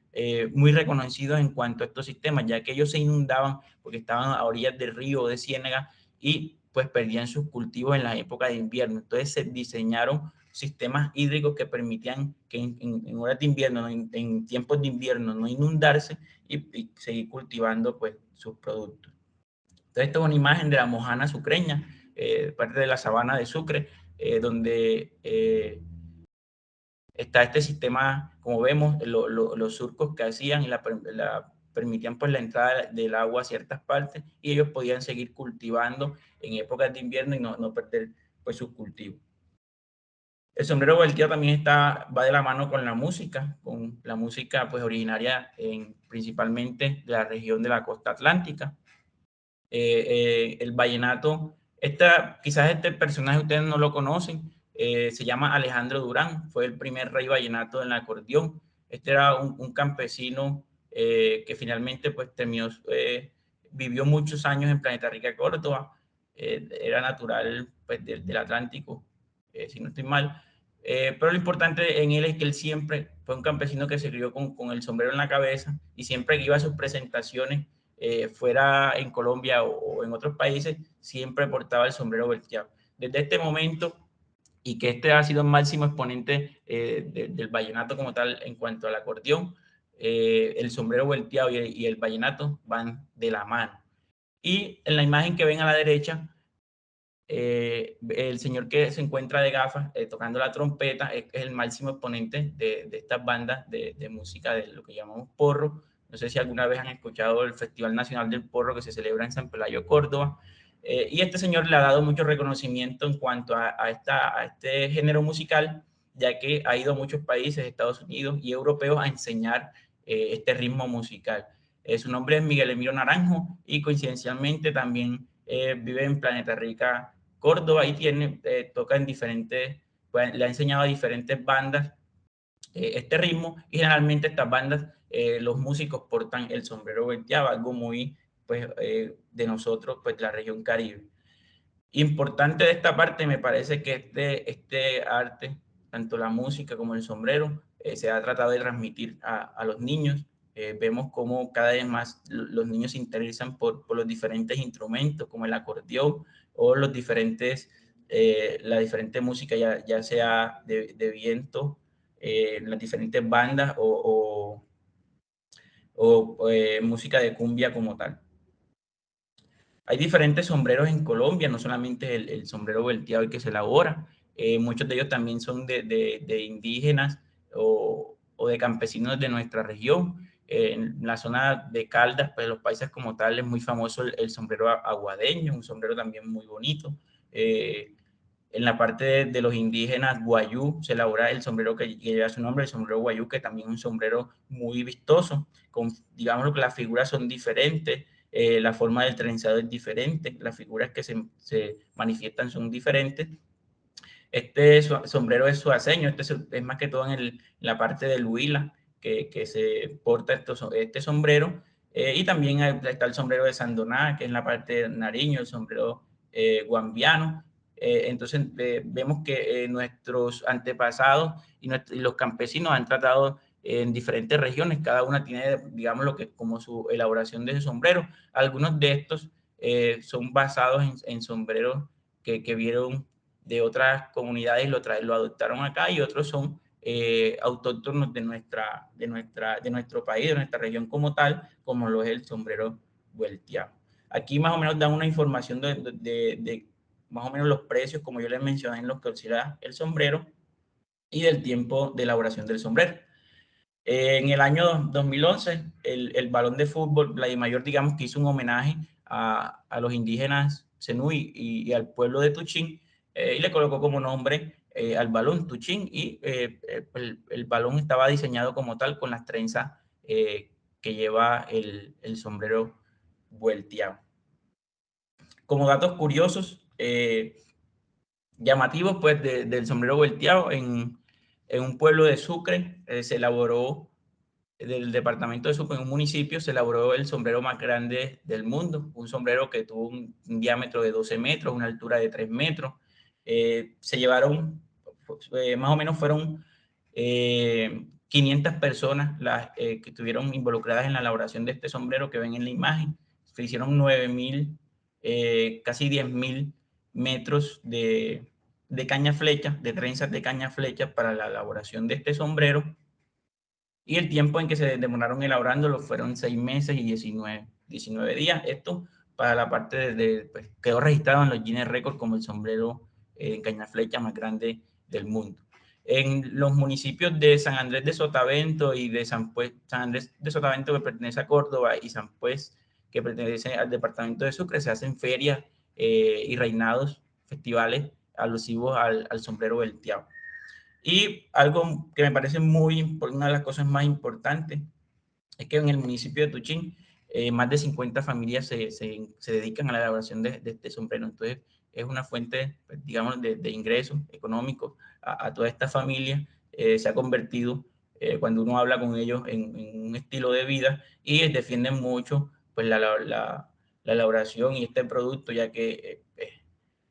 muy reconocidos en cuanto a estos sistemas, ya que ellos se inundaban porque estaban a orillas del río o de ciénaga y pues perdían sus cultivos en la época de invierno. Entonces se diseñaron sistemas hídricos que permitían que en horas de invierno, en tiempos de invierno, no inundarse y seguir cultivando pues sus productos. Entonces, esta es una imagen de la mojana sucreña, parte de la sabana de Sucre, donde está este sistema, como vemos, los surcos que hacían y permitían pues la entrada del agua a ciertas partes, y ellos podían seguir cultivando en épocas de invierno y no perder pues sus cultivos. El sombrero volteado también va de la mano con la música pues originaria principalmente de la región de la costa atlántica. El vallenato, quizás este personaje ustedes no lo conocen, se llama Alejandro Durán, fue el primer rey vallenato en el acordeón. Este era un campesino que finalmente pues vivió muchos años en Planeta Rica, Córdoba, era natural pues, del Atlántico, si no estoy mal. Pero lo importante en él es que él siempre fue un campesino que se crió con el sombrero en la cabeza, y siempre que iba a sus presentaciones, fuera en Colombia o en otros países, siempre portaba el sombrero volteado. Desde este momento, y que este ha sido el máximo exponente del vallenato como tal en cuanto al acordeón, el sombrero volteado y el vallenato van de la mano. Y en la imagen que ven a la derecha, el señor que se encuentra de gafas tocando la trompeta es el máximo exponente de estas bandas de música de lo que llamamos porro. No sé si alguna vez han escuchado el Festival Nacional del Porro que se celebra en San Pelayo, Córdoba. Y este señor le ha dado mucho reconocimiento en cuanto a este género musical, ya que ha ido a muchos países, Estados Unidos y europeos, a enseñar este ritmo musical. Su nombre es Miguel Emilio Naranjo, y coincidencialmente también vive en Planeta Rica, Córdoba, y toca en pues, le ha enseñado a diferentes bandas este ritmo, y generalmente estas bandas, los músicos portan el sombrero volteado, algo muy pues, de nosotros, pues de la región Caribe. Importante de esta parte, me parece que este arte, tanto la música como el sombrero, se ha tratado de transmitir a los niños. Vemos cómo cada vez más los niños se interesan por los diferentes instrumentos, como el acordeón o la diferente música, ya sea de viento, las diferentes bandas o música de cumbia como tal. Hay diferentes sombreros en Colombia, no solamente el sombrero volteado el que se elabora. Muchos de ellos también son de indígenas o de campesinos de nuestra región. En la zona de Caldas, pues los países como tal, es muy famoso el sombrero aguadeño, un sombrero también muy bonito. En la parte de los indígenas guayú se elabora el sombrero que lleva su nombre, el sombrero guayú, que también es un sombrero muy vistoso, digamos que las figuras son diferentes, la forma del trenzado es diferente, las figuras que se manifiestan son diferentes. Este sombrero es suaceño, es más que todo en la parte del Huila que se porta este sombrero, y también está el sombrero de Sandoná, que es en la parte de Nariño, el sombrero guambiano. Entonces vemos que nuestros antepasados y los campesinos han tratado en diferentes regiones, cada una tiene, digamos, lo que como su elaboración de ese sombrero. Algunos de estos son basados en sombreros que vieron de otras comunidades, lo adoptaron acá, y otros son autóctonos de nuestro país, de nuestra región como tal, como lo es el sombrero vuelteado. Aquí más o menos dan una información de más o menos los precios, como yo les mencioné, en los que oscila el sombrero, y del tiempo de elaboración del sombrero. En el año 2011, el Balón de Fútbol, la DIMAYOR, digamos que hizo un homenaje a los indígenas Zenú y al pueblo de Tuchín, y le colocó como nombre al balón Tuchín, y el balón estaba diseñado como tal con las trenzas que lleva el sombrero vuelteado. Como datos curiosos, llamativos, pues, del sombrero volteado, en un pueblo de Sucre se elaboró, del departamento de Sucre, en un municipio, se elaboró el sombrero más grande del mundo, un sombrero que tuvo un diámetro de 12 metros, una altura de 3 metros. Se llevaron, más o menos fueron 500 personas las que estuvieron involucradas en la elaboración de este sombrero que ven en la imagen. Se hicieron 9.000, casi 10.000 metros de caña flecha, de trenzas de caña flecha para la elaboración de este sombrero, y el tiempo en que se demoraron elaborándolo fueron 6 meses y 19 días. Esto para la parte pues, quedó registrado en los Guinness Records como el sombrero en caña flecha más grande del mundo. En los municipios de San Andrés de Sotavento y de San Andrés de Sotavento, que pertenece a Córdoba, y San Pues, que pertenece al departamento de Sucre, se hacen ferias y reinados, festivales alusivos al sombrero volteado. Y algo que me parece una de las cosas más importantes, es que en el municipio de Tuchín, más de 50 familias se dedican a la elaboración de este sombrero. Entonces, es una fuente, pues, digamos, de ingresos económicos a toda esta familia. Se ha convertido, cuando uno habla con ellos, en un estilo de vida, y defienden mucho, pues, la elaboración y este producto, ya que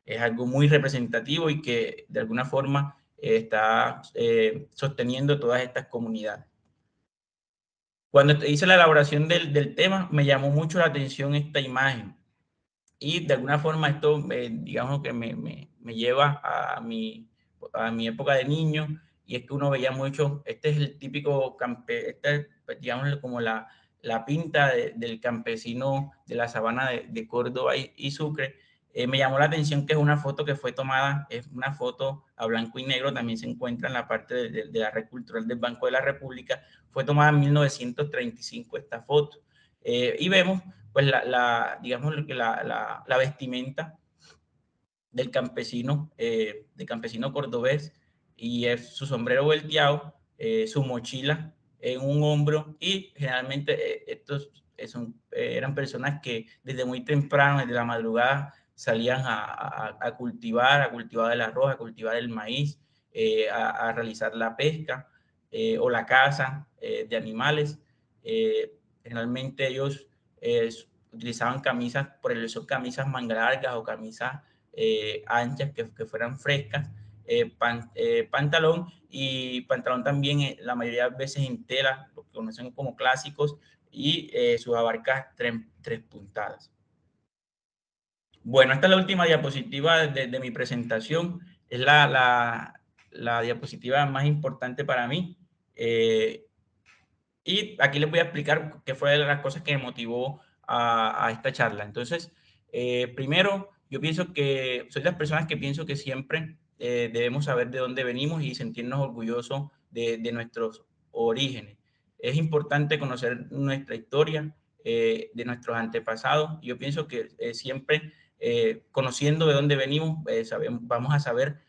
es algo muy representativo y que de alguna forma está sosteniendo todas estas comunidades. Cuando hice la elaboración del tema, me llamó mucho la atención esta imagen, y de alguna forma esto, digamos que me lleva a mi época de niño, y es que uno veía mucho, este es el típico pues, digamos, como la pinta del campesino de la sabana de Córdoba y Sucre. Me llamó la atención que es una foto que fue tomada, es una foto a blanco y negro, también se encuentra en la parte de la red cultural del Banco de la República. Fue tomada en 1935 esta foto, y vemos, pues, digamos, la vestimenta del campesino cordobés, y es su sombrero volteado, su mochila en un hombro, y generalmente estos eran personas que desde muy temprano, desde la madrugada, salían a cultivar el arroz, a cultivar el maíz, a realizar la pesca o la caza de animales. Generalmente ellos eh, utilizaban camisas, por eso camisas manga largas o camisas anchas que fueran frescas, pantalón, y pantalón también la mayoría de veces en tela, lo que conocen como clásicos, y sus abarcas tres puntadas. Bueno, esta es la última diapositiva de mi presentación. Es la diapositiva más importante para mí. Y aquí les voy a explicar qué fue de las cosas que me motivó a esta charla. Entonces, primero, yo pienso que soy de las personas que pienso que siempre debemos saber de dónde venimos y sentirnos orgullosos de nuestros orígenes. Es importante conocer nuestra historia, de nuestros antepasados. Yo pienso que siempre conociendo de dónde venimos, vamos a saber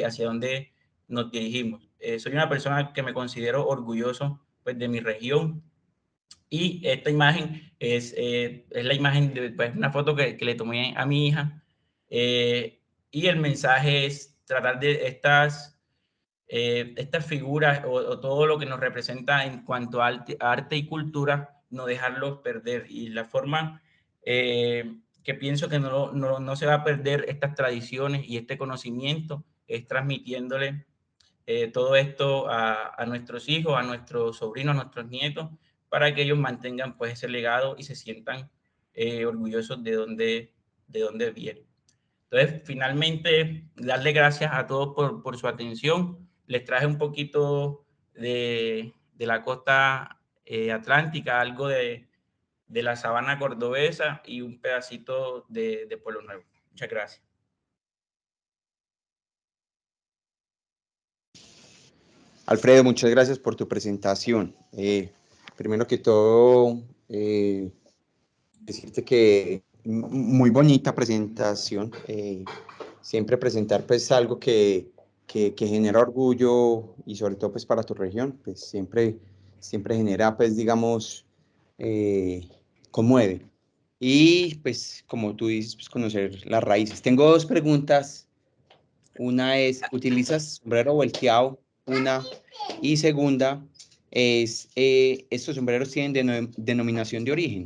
hacia dónde nos dirigimos. Soy una persona que me considero orgulloso, pues, de mi región, y esta imagen es la imagen de, pues, una foto que le tomé a mi hija, y el mensaje es tratar de estas figuras o todo lo que nos representa en cuanto a arte y cultura, no dejarlos perder. Y la forma que pienso que no se va a perder estas tradiciones y este conocimiento, es transmitiéndole todo esto a nuestros hijos, a nuestros sobrinos, a nuestros nietos, para que ellos mantengan pues ese legado y se sientan orgullosos de dónde vienen. Entonces, finalmente, darle gracias a todos por su atención. Les traje un poquito de la costa atlántica, algo de la sabana cordobesa y un pedacito de Pueblo Nuevo. Muchas gracias. Alfredo, muchas gracias por tu presentación. Primero que todo, decirte que muy bonita presentación. Siempre presentar pues algo que genera orgullo y sobre todo pues para tu región, pues siempre genera pues digamos, conmueve. Y pues como tú dices, pues conocer las raíces. Tengo dos preguntas. Una es, ¿utilizas sombrero volteado? Una. Y segunda es, ¿estos sombreros tienen denominación de origen?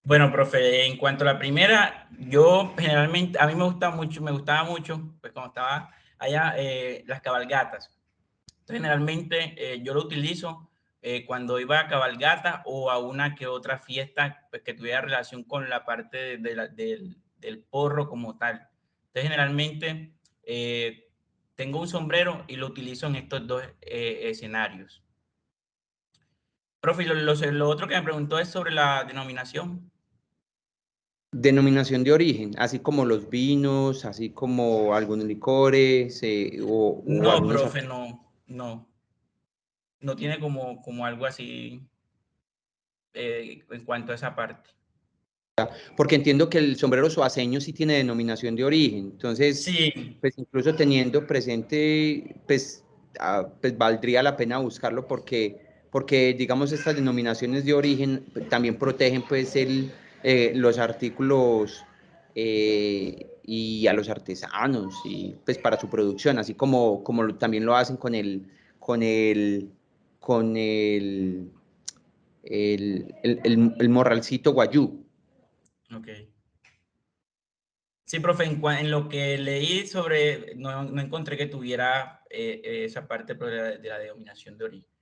Bueno, profe, en cuanto a la primera, yo generalmente, a mí me gustaba mucho, pues cuando estaba allá, las cabalgatas. Entonces, generalmente yo lo utilizo cuando iba a cabalgata o a una que otra fiesta pues, que tuviera relación con la parte del porro como tal. Entonces, generalmente tengo un sombrero y lo utilizo en estos dos escenarios. Profe, lo otro que me preguntó es sobre la denominación. Denominación de origen, así como los vinos, así como algunos licores o No, algunos profe, artículos. no tiene como algo así en cuanto a esa parte. Porque entiendo que el sombrero suaceño sí tiene denominación de origen, entonces, Sí, pues incluso teniendo presente, pues valdría la pena buscarlo porque digamos estas denominaciones de origen también protegen pues los artículos y a los artesanos y pues para su producción, así como también lo hacen con el, con el morralcito guayú. ok. Sí, profe, en lo que leí sobre, no encontré que tuviera esa parte de la denominación de origen.